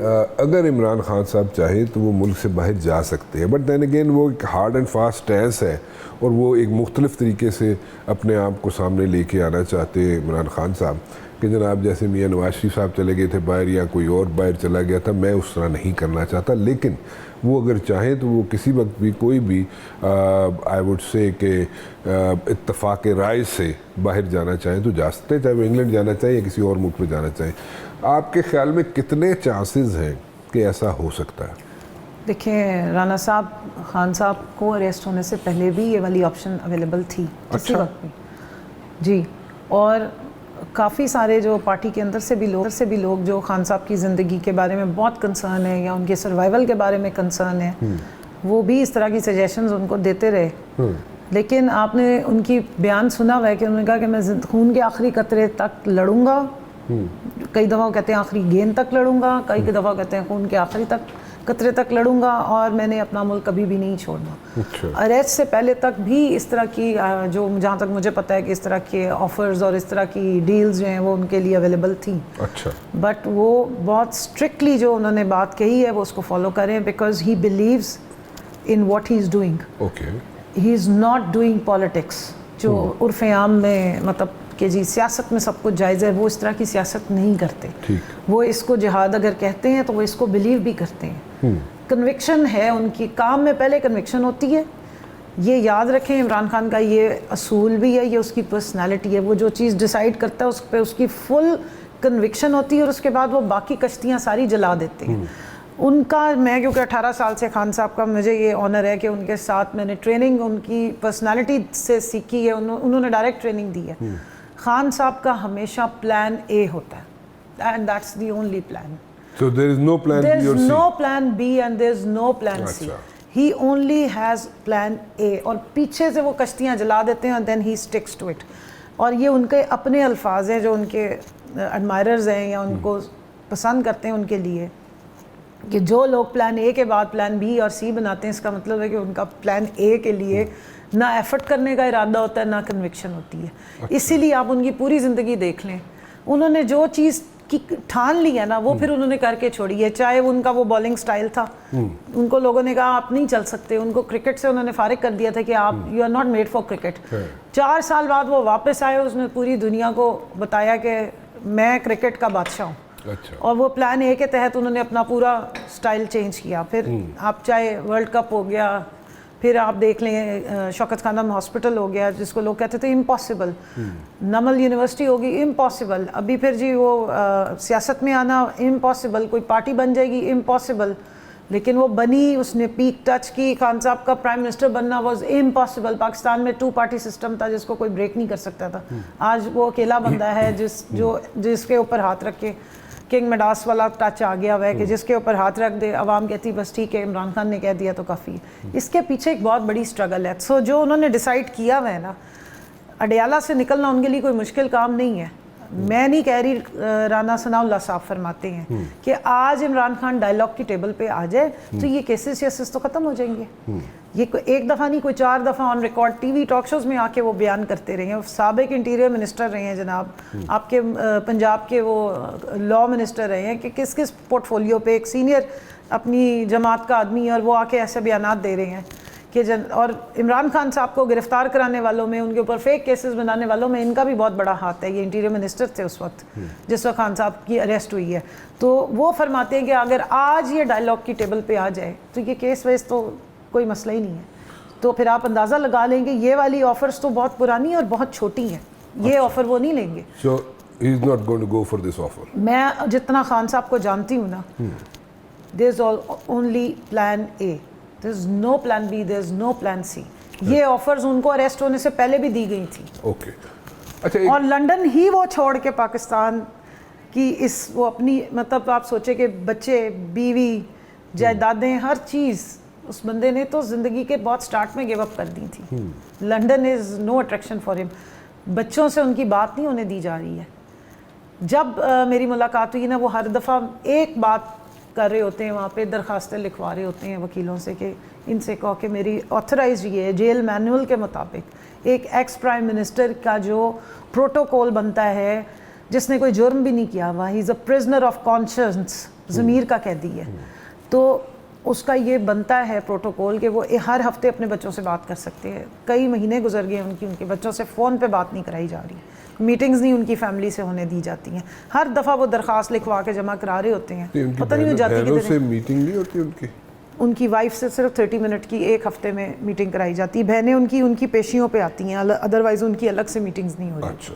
اگر عمران خان صاحب چاہیں تو وہ ملک سے باہر جا سکتے ہیں, بٹ دین اگین وہ ایک ہارڈ اینڈ فاسٹ اسٹینس ہے اور وہ ایک مختلف طریقے سے اپنے آپ کو سامنے لے کے آنا چاہتے ہیں عمران خان صاحب کہ جناب جیسے میاں نواز شریف صاحب چلے گئے تھے باہر یا کوئی اور باہر چلا گیا تھا, میں اس طرح نہیں کرنا چاہتا. لیکن وہ اگر چاہیں تو وہ کسی وقت بھی کوئی بھی آئی وڈ سے کہ اتفاق رائے سے باہر جانا چاہیں تو جا سکتے ہیں, چاہے وہ انگلینڈ جانا چاہیں یا کسی اور ملک میں جانا چاہیں. آپ کے خیال میں کتنے چانسز ہیں کہ ایسا ہو سکتا ہے؟ دیکھیں رانا صاحب خان صاحب کو اریسٹ ہونے سے پہلے بھی یہ والی آپشن اویلیبل تھی کسی وقت بھی جی, اور کافی سارے جو پارٹی کے اندر سے بھی لوگ جو خان صاحب کی زندگی کے بارے میں بہت کنسرن ہے یا ان کے سروائیول کے بارے میں کنسرن ہے, وہ بھی اس طرح کی سجیشنز ان کو دیتے رہے. لیکن آپ نے ان کی بیان سنا ہوا ہے کہ انہوں نے کہا کہ میں خون کے آخری قطرے تک لڑوں گا, کئی دفعہ کہتے ہیں آخری گیند تک لڑوں گا, کئی دفعہ کہتے ہیں خون کے آخری قطرے تک لڑوں گا, اور میں نے اپنا ملک کبھی بھی نہیں چھوڑنا. اریسٹ سے پہلے تک بھی اس طرح کی جو جہاں تک مجھے پتہ ہے کہ اس طرح کے آفرز اور اس طرح کی ڈیلز جو ہیں وہ ان کے لیے اویلیبل تھیں. بٹ وہ بہت اسٹرکٹلی جو انہوں نے بات کہی ہے وہ اس کو فالو کریں, because he believes in what he is doing. He is not doing politics جو عرف عام میں مطلب کہ جی سیاست میں سب کچھ جائز ہے, وہ اس طرح کی سیاست نہیں کرتے. وہ اس کو جہاد اگر کہتے ہیں تو وہ اس کو بلیو بھی کرتے ہیں. کنوکشن ہے ان کی, کام میں پہلے کنوکشن ہوتی ہے. یہ یاد رکھیں عمران خان کا یہ اصول بھی ہے, یہ اس کی پرسنالٹی ہے. وہ جو چیز ڈیسائیڈ کرتا ہے اس پہ اس کی فل کنوکشن ہوتی ہے, اور اس کے بعد وہ باقی کشتیاں ساری جلا دیتے ہیں. ان کا میں کیونکہ 18 سال سے خان صاحب کا مجھے یہ آنر ہے کہ ان کے ساتھ میں نے ٹریننگ ان کی پرسنالٹی سے سیکھی ہے, انہوں نے ڈائریکٹ ٹریننگ دی ہے. خان صاحب کا ہمیشہ پلان اے ہوتا ہے, and that's the only plan. So there is no plan B or C? There is no plan B and there is no plan C. He only has plan A. اور پیچھے سے وہ کشتیاں جلا دیتے ہیں, and then he sticks to it. اور یہ ان کے اپنے الفاظ ہیں جو ان کے ایڈمائررز ہیں یا ان کو پسند کرتے ہیں ان کے لیے, کہ جو لوگ پلان اے کے بعد پلان بی اور سی بناتے ہیں, اس کا مطلب ہے کہ ان کا پلان اے کے لیے نہ ایفرٹ کرنے کا ارادہ ہوتا ہے نہ کنوکشن ہوتی ہے. اسی لیے آپ ان کی پوری زندگی دیکھ لیں, انہوں نے جو چیز کی ٹھان لی ہے نا وہ پھر انہوں نے کر کے چھوڑی ہے. چاہے ان کا وہ بالنگ سٹائل تھا, ان کو لوگوں نے کہا آپ نہیں چل سکتے, ان کو کرکٹ سے انہوں نے فارغ کر دیا تھا کہ آپ you are not made for cricket. 4 سال بعد وہ واپس آئے, اس نے پوری دنیا کو بتایا کہ میں کرکٹ کا بادشاہ ہوں. اور وہ پلان اے کے تحت انہوں نے اپنا پورا سٹائل چینج کیا. پھر آپ چاہے ورلڈ کپ ہو گیا, پھر آپ دیکھ لیں شوکت خانم ہاسپٹل ہو گیا جس کو لوگ کہتے تھے امپاسبل, نمل یونیورسٹی ہوگی امپاسبل, ابھی پھر جی وہ سیاست میں آنا امپاسبل, کوئی پارٹی بن جائے گی امپاسبل, لیکن وہ بنی, اس نے پیک ٹچ کی. خان صاحب کا پرائم منسٹر بننا واز امپاسبل. پاکستان میں 2 پارٹی سسٹم تھا جس کو کوئی بریک نہیں کر سکتا تھا. آج وہ اکیلا بندہ ہے جس کے اوپر ہاتھ رکھ کے کنگ میڈاس والا ٹچ آ گیا ہوا ہے کہ جس کے اوپر ہاتھ رکھ دے عوام کہتی بس ٹھیک ہے عمران خان نے کہہ دیا تو کافی. اس کے پیچھے ایک بہت بڑی اسٹرگل ہے. سو جو انہوں نے ڈیسائیڈ کیا ہوا ہے نا, اڈیالہ سے نکلنا ان کے لیے کوئی مشکل کام نہیں ہے. میں نہیں کہہ رہی, رانا ثناء اللہ صاحب فرماتے ہیں کہ آج عمران خان ڈائلاگ کی ٹیبل پہ آ جائے تو یہ کیسز تو ختم ہو جائیں گے. یہ ایک دفعہ نہیں, کوئی 4 دفعہ on record TV talk shows میں آ کے وہ بیان کرتے رہے ہیں. سابق انٹیریئر منسٹر رہے ہیں جناب, آپ کے پنجاب کے وہ لاء منسٹر رہے ہیں, کہ کس پورٹ فولیو پہ ایک سینئر اپنی جماعت کا آدمی اور وہ آ کے ایسے بیانات دے رہے ہیں کہ اور عمران خان صاحب کو گرفتار کرانے والوں میں, ان کے اوپر فیک کیسز بنانے والوں میں ان کا بھی بہت بڑا ہاتھ ہے. یہ انٹیریئر منسٹر تھے اس وقت جس وقت خان صاحب کی اریسٹ ہوئی ہے. تو وہ فرماتے ہیں کہ اگر آج یہ ڈائلاگ کی ٹیبل پہ آ جائے تو یہ کیس ویس تو کوئی مسئلہ ہی نہیں ہے. تو پھر آپ اندازہ لگا لیں کہ یہ والی آفرز تو بہت پرانی اور بہت چھوٹی ہیں, یہ آفر وہ نہیں لیں گے. So he is not going to go for this offer. میں جتنا خان صاحب کو جانتی ہوں نا, there is only plan A. There is no plan B, there is no plan C. یہ آفرز ان کو اریسٹ ہونے سے پہلے بھی دی گئی تھی. اوکے, اچھا. اور لنڈن ہی وہ چھوڑ کے پاکستان کی وہ اپنی مطلب آپ سوچے کہ بچے, بیوی, جائیدادیں, ہر چیز اس بندے نے تو زندگی کے بہت سٹارٹ میں گیو اپ کر دی تھی. London is no attraction for ہم. بچوں سے ان کی بات نہیں ہونے دی جا رہی ہے. جب میری ملاقات ہوئی نا, وہ ہر دفعہ ایک بات کر رہے ہوتے ہیں, وہاں پہ درخواستیں لکھوا رہے ہوتے ہیں وکیلوں سے کہ ان سے کہو کہ میری آتھرائز یہ ہے جیل مینول کے مطابق ایک ایکس پرائم منسٹر کا جو پروٹوکول بنتا ہے جس نے کوئی جرم بھی نہیں کیا ہوا, ہی از اے پرزنر آف کانشنس, ضمیر کا قیدی ہے. تو اس کا یہ بنتا ہے پروٹوکول کہ وہ ہر ہفتے اپنے بچوں سے بات کر سکتے ہیں. کئی مہینے گزر گئے ان کے بچوں سے فون پہ بات نہیں کرائی جا رہی, میٹنگز نہیں ان کی فیملی سے ہونے دی جاتی ہیں. ہر دفعہ وہ درخواست لکھوا کے جمع کرا رہے ہوتے ہیں, پتہ نہیں وہ جاتی کدھر سے میٹنگ نہیں ہوتی ان کی وائف سے صرف 30 منٹ کی ایک ہفتے میں میٹنگ کرائی جاتی ہے. بہنیں ان کی پیشیوں پہ آتی ہیں, ادروائز ان کی الگ سے میٹنگز نہیں ہو رہی. اچھا